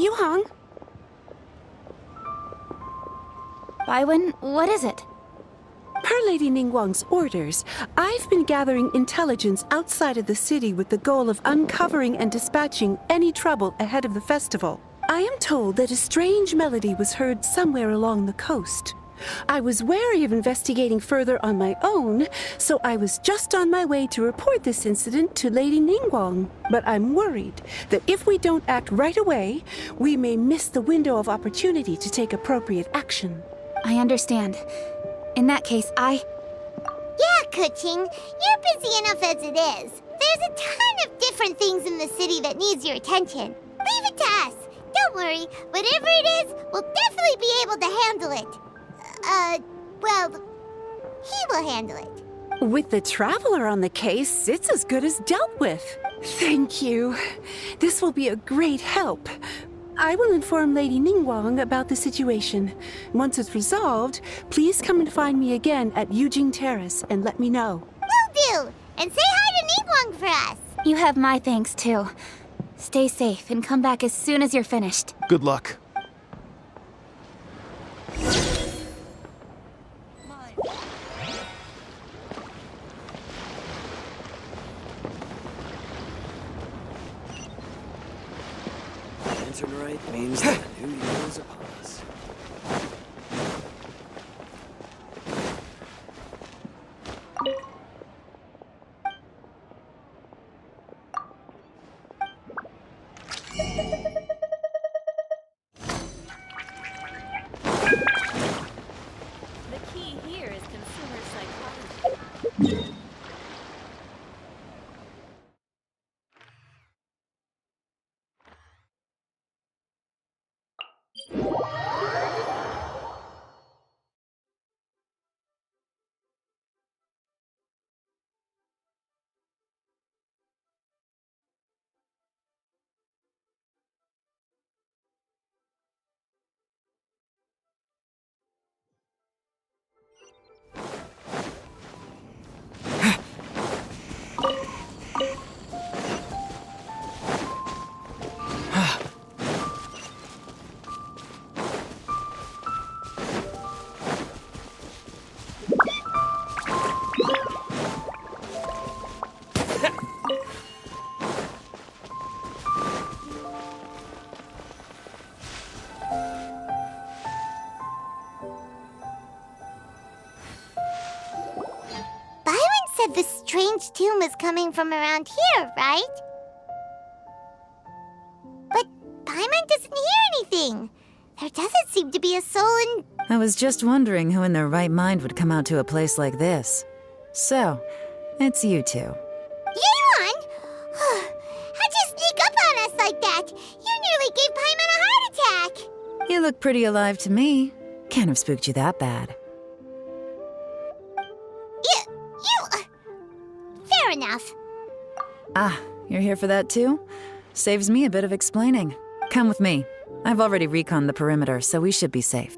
Yuhong? Baiwen, what is it? Per Lady Ningguang's orders, I've been gathering intelligence outside of the city with the goal of uncovering and dispatching any trouble ahead of the festival. I am told that a strange melody was heard somewhere along the coast. I was wary of investigating further on my own, so I was just on my way to report this incident to Lady Ningguang. But I'm worried that if we don't act right away, we may miss the window of opportunity to take appropriate action. I understand. In that case, Yeah, Kuching, you're busy enough as it is. There's a ton of different things in the city that needs your attention. Leave it to us. Don't worry, whatever it is, we'll definitely be able to handle it. Well, he will handle it. With the Traveler on the case, it's as good as dealt with. Thank you. This will be a great help. I will inform Lady Ningguang about the situation. Once it's resolved, please come and find me again at Yujing Terrace and let me know. Will do! And say hi to Ningguang for us! you have my thanks too. Stay safe and come back as soon as you're finished. Good luck. Lantern Rite means that the new year is upon us. The key here is consumer psychology. Said the strange tune was coming from around here, right? But Paimon doesn't hear anything. There doesn't seem to be a soul in... I was just wondering who in their right mind would come out to a place like this. So, it's you two. Yeon! How'd you sneak up on us like that? You nearly gave Paimon a heart attack! You look pretty alive to me. Can't have spooked you that bad. Fair enough. Ah, you're here for that too? Saves me a bit of explaining. Come with me. I've already reconned the perimeter, so we should be safe.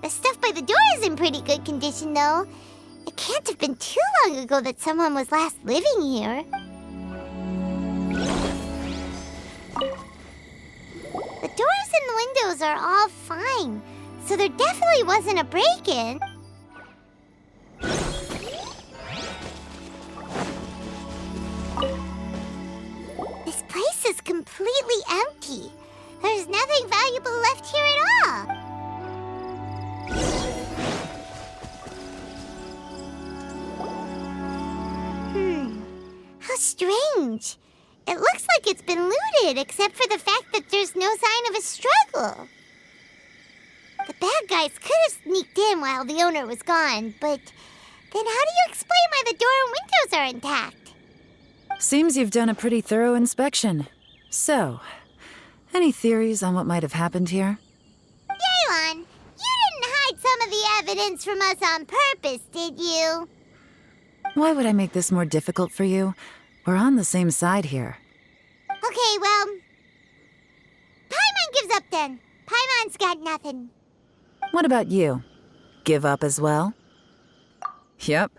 The stuff by the door is in pretty good condition, though. It can't have been too long ago that someone was last living here. The doors and the windows are all fine, so there definitely wasn't a break-in. This place is completely empty. There's nothing valuable left here at all. How strange. It looks like it's been looted, except for the fact that there's no sign of a struggle. The bad guys could have sneaked in while the owner was gone, but then how do you explain why the door and windows are intact? Seems you've done a pretty thorough inspection. So, any theories on what might have happened here? Yeon, you didn't hide some of the evidence from us on purpose, did you? Why would I make this more difficult for you? We're on the same side here. Okay, well... Paimon gives up then. Paimon man's got nothing. What about you? Give up as well? Yep.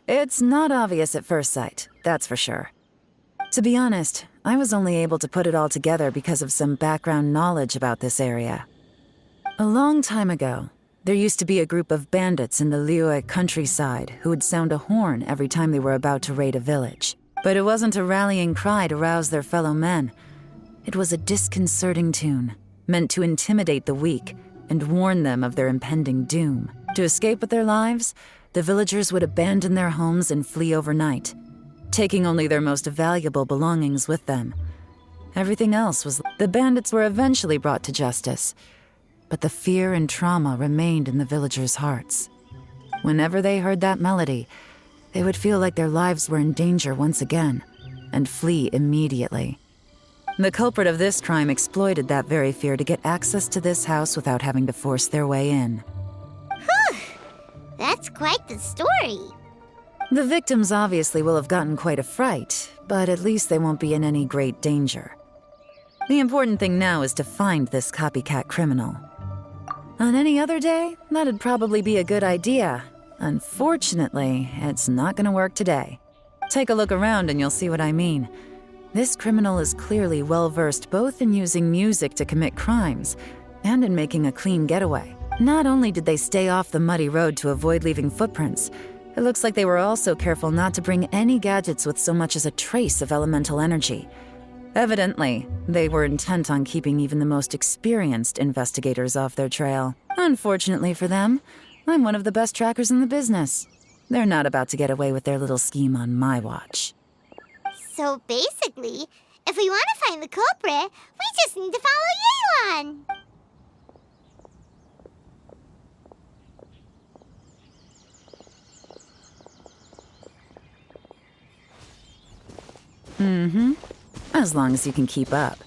It's not obvious at first sight, that's for sure. To be honest, I was only able to put it all together because of some background knowledge about this area. A long time ago, there used to be a group of bandits in the Liyue countryside who would sound a horn every time they were about to raid a village. But it wasn't a rallying cry to rouse their fellow men. It was a disconcerting tune, meant to intimidate the weak and warn them of their impending doom. To escape with their lives, the villagers would abandon their homes and flee overnight, taking only their most valuable belongings with them. Everything else was... The bandits were eventually brought to justice, but the fear and trauma remained in the villagers' hearts. Whenever they heard that melody, they would feel like their lives were in danger once again, and flee immediately. The culprit of this crime exploited that very fear to get access to this house without having to force their way in. That's quite the story. The victims obviously will have gotten quite a fright, but at least they won't be in any great danger. The important thing now is to find this copycat criminal. On any other day, that'd probably be a good idea. Unfortunately, it's not gonna work today. Take a look around and you'll see what I mean. This criminal is clearly well-versed both in using music to commit crimes and in making a clean getaway. Not only did they stay off the muddy road to avoid leaving footprints, it looks like they were also careful not to bring any gadgets with so much as a trace of elemental energy. Evidently, they were intent on keeping even the most experienced investigators off their trail. Unfortunately for them, I'm one of the best trackers in the business. They're not about to get away with their little scheme on my watch. So basically, if we want to find the culprit, we just need to follow Yelan. As long as you can keep up.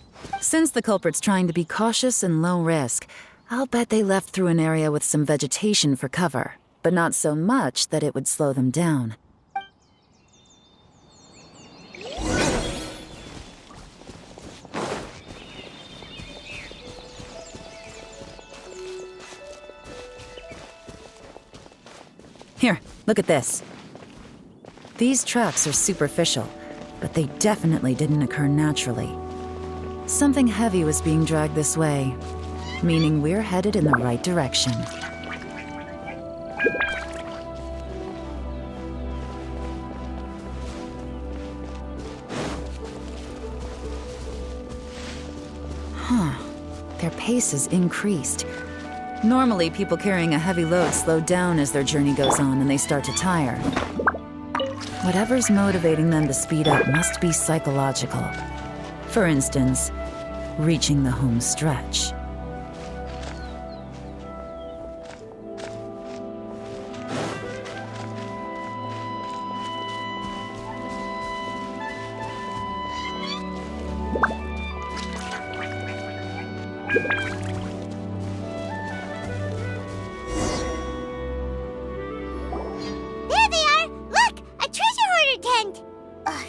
Since the culprit's trying to be cautious and low risk, I'll bet they left through an area with some vegetation for cover, but not so much that it would slow them down. Here, look at this. These tracks are superficial, but they definitely didn't occur naturally. Something heavy was being dragged this way, meaning we're headed in the right direction. Their pace has increased. Normally, people carrying a heavy load slow down as their journey goes on and they start to tire. Whatever's motivating them to speed up must be psychological. For instance, reaching the home stretch. There they are! Look! A treasure hoarder tent! Ugh,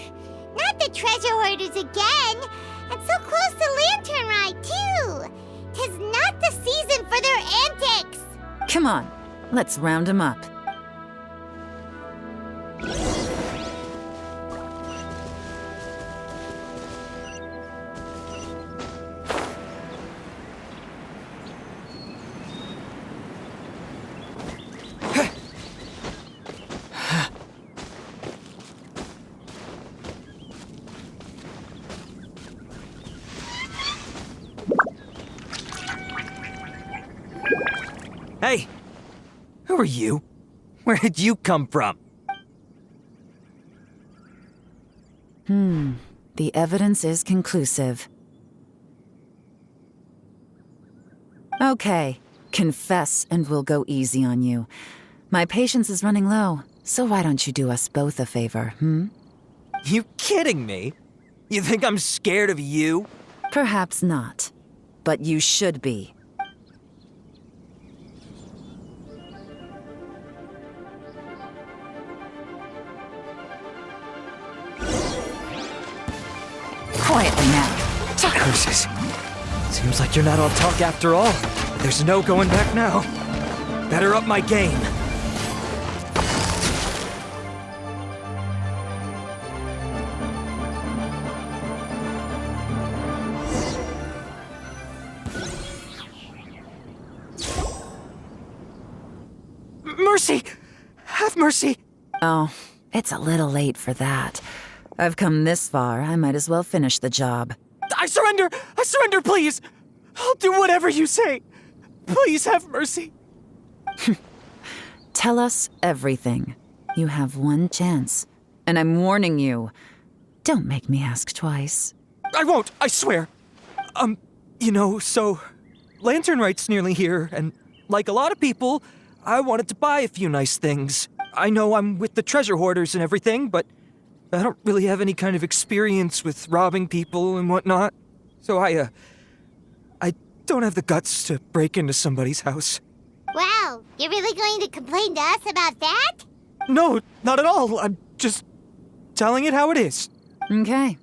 not the treasure hoarders again! And so close to Lantern Ride, too! 'Tis not the season for their antics! Come on, let's round them up. Hey! Who are you? Where did you come from? The evidence is conclusive. Okay, confess and we'll go easy on you. My patience is running low, so why don't you do us both a favor, You kidding me? You think I'm scared of you? Perhaps not, but you should be. Quietly now. Curses. Seems like like you're not all talk after all. There's no going back now. Better up my game. Mercy! Have mercy! Oh, it's a little late for that. I've come this far, I might as well finish the job. I surrender! I surrender, please! I'll do whatever you say. Please have mercy. Tell us everything. You have one chance. And I'm warning you. Don't make me ask twice. I won't, I swear. So Lantern Rite's nearly here, and like a lot of people, I wanted to buy a few nice things. I know I'm with the treasure hoarders and everything, but I don't really have any kind of experience with robbing people and whatnot. So I don't have the guts to break into somebody's house. Wow, you're really going to complain to us about that? No, not at all. I'm just telling it how it is. Okay.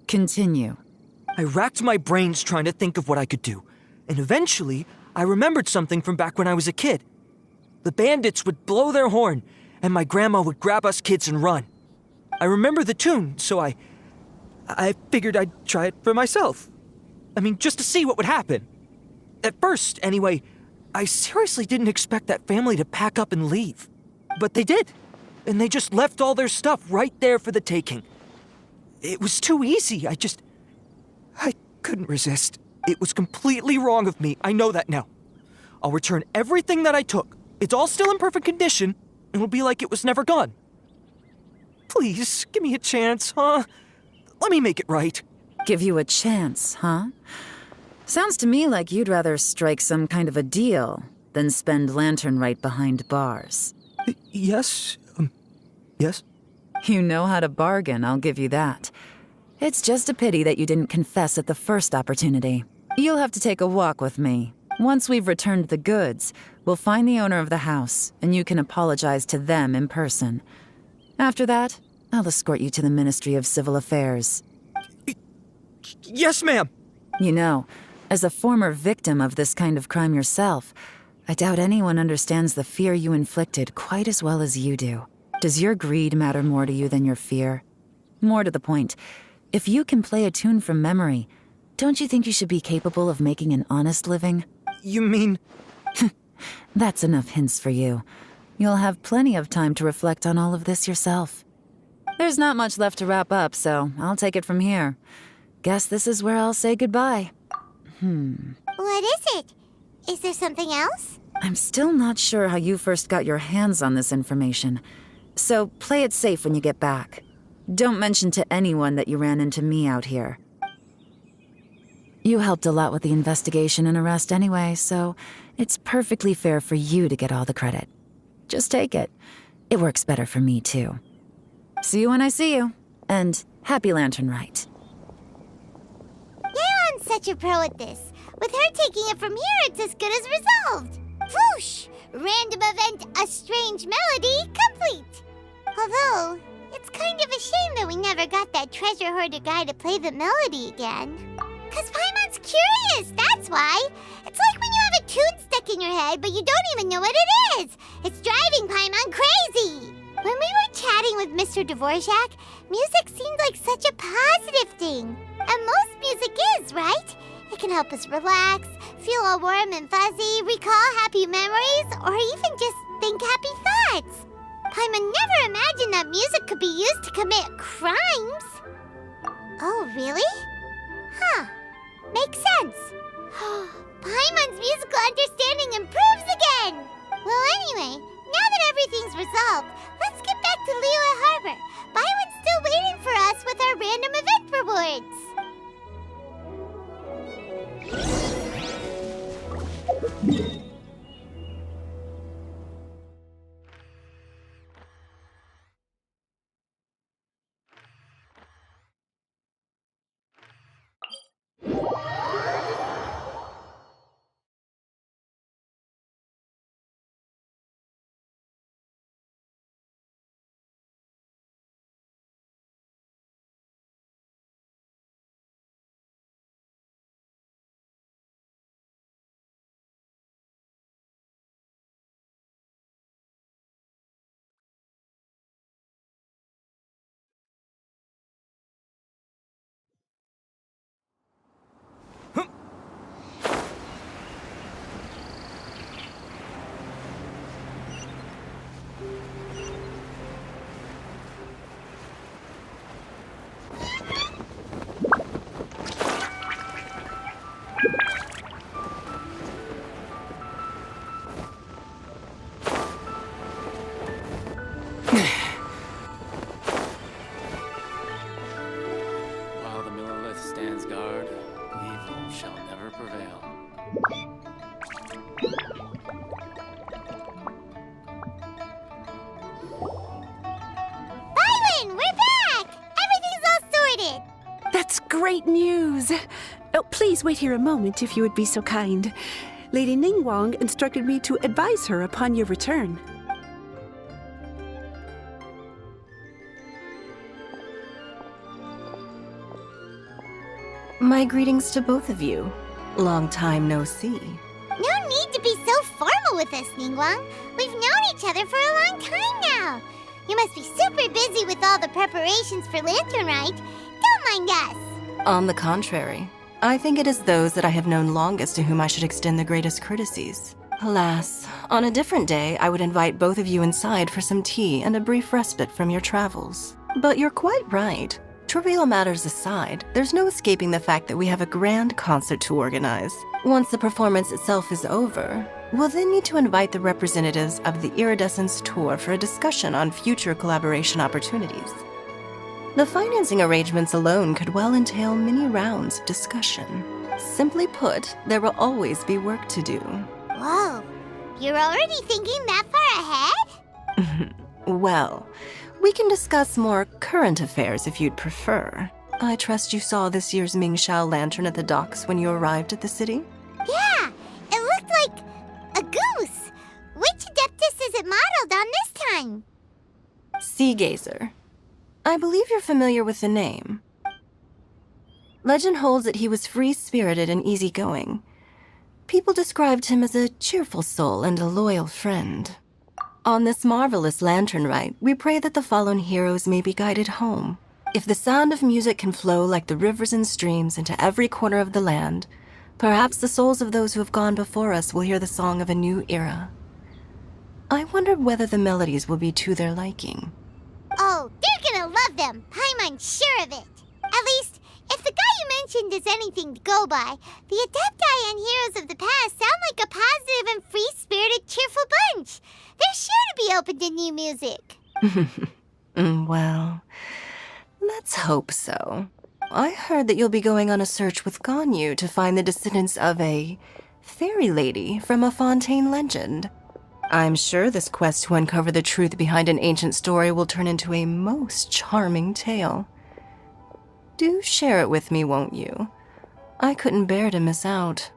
Continue. I racked my brains trying to think of what I could do, and eventually I remembered something from back when I was a kid. The bandits would blow their horn, and my grandma would grab us kids and run. I remember the tune, so I figured I'd try it for myself. I mean, just to see what would happen. At first, anyway, I seriously didn't expect that family to pack up and leave. But they did, and they just left all their stuff right there for the taking. It was too easy. I couldn't resist. It was completely wrong of me. I know that now. I'll return everything that I took. It's all still in perfect condition, and it'll be like it was never gone. Please, give me a chance, huh? Let me make it right. Give you a chance, huh? Sounds to me like you'd rather strike some kind of a deal than spend Lantern Rite behind bars. Yes? Yes? You know how to bargain, I'll give you that. It's just a pity that you didn't confess at the first opportunity. You'll have to take a walk with me. Once we've returned the goods, we'll find the owner of the house, and you can apologize to them in person. After that, I'll escort you to the Ministry of Civil Affairs. Yes, ma'am! You know, as a former victim of this kind of crime yourself, I doubt anyone understands the fear you inflicted quite as well as you do. Does your greed matter more to you than your fear? More to the point, if you can play a tune from memory, don't you think you should be capable of making an honest living? You mean... That's enough hints for you. You'll have plenty of time to reflect on all of this yourself. There's not much left to wrap up, so I'll take it from here. Guess this is where I'll say goodbye. What is it? Is there something else? I'm still not sure how you first got your hands on this information, so play it safe when you get back. Don't mention to anyone that you ran into me out here. You helped a lot with the investigation and arrest anyway, so it's perfectly fair for you to get all the credit. Just take it. It works better for me, too. See you when I see you, and happy Lantern Rite. Yeon's such a pro at this. With her taking it from here, it's as good as resolved. Whoosh! Random event, a strange melody, complete. Although, it's kind of a shame that we never got that treasure hoarder guy to play the melody again. 'Cause Paimon's curious, that's why. It's like when you have a tune stuck in your head, but you don't even know what it is. It's driving Paimon crazy. When we were chatting with Mr. Dvorak, music seemed like such a positive thing. And most music is, right? It can help us relax, feel all warm and fuzzy, recall happy memories, or even just think happy thoughts. Paimon never imagined that music could be used to commit crimes. Oh, really? Huh. Makes sense. Paimon's musical understanding improves again! Well, anyway, now that everything's resolved, let's get back to Liyue Harbor. Byron's still waiting for us with our random event rewards. Please wait here a moment if you would be so kind. Lady Ningguang instructed me to advise her upon your return. My greetings to both of you. Long time no see. No need to be so formal with us, Ningguang. We've known each other for a long time now. You must be super busy with all the preparations for Lantern Rite. Don't mind us. On the contrary, I think it is those that I have known longest to whom I should extend the greatest courtesies. Alas, on a different day, I would invite both of you inside for some tea and a brief respite from your travels. But you're quite right. Trivial matters aside, there's no escaping the fact that we have a grand concert to organize. Once the performance itself is over, we'll then need to invite the representatives of the Iridescence Tour for a discussion on future collaboration opportunities. The financing arrangements alone could well entail many rounds of discussion. Simply put, there will always be work to do. Whoa, you're already thinking that far ahead? Well, we can discuss more current affairs if you'd prefer. I trust you saw this year's Mingxiao lantern at the docks when you arrived at the city? Yeah, it looked like a goose. Which Adeptus is it modeled on this time? Sea Gazer. I believe you're familiar with the name. Legend holds that he was free-spirited and easygoing. People described him as a cheerful soul and a loyal friend. On this marvelous lantern rite, we pray that the fallen heroes may be guided home. If the sound of music can flow like the rivers and streams into every corner of the land, perhaps the souls of those who have gone before us will hear the song of a new era. I wonder whether the melodies will be to their liking. Oh, they're gonna love them. I'm unsure of it. At least, if the guy you mentioned is anything to go by, the Adepti and Heroes of the Past sound like a positive and free-spirited, cheerful bunch. They're sure to be open to new music. Well, let's hope so. I heard that you'll be going on a search with Ganyu to find the descendants of a fairy lady from a Fontaine legend. I'm sure this quest to uncover the truth behind an ancient story will turn into a most charming tale. Do share it with me, won't you? I couldn't bear to miss out.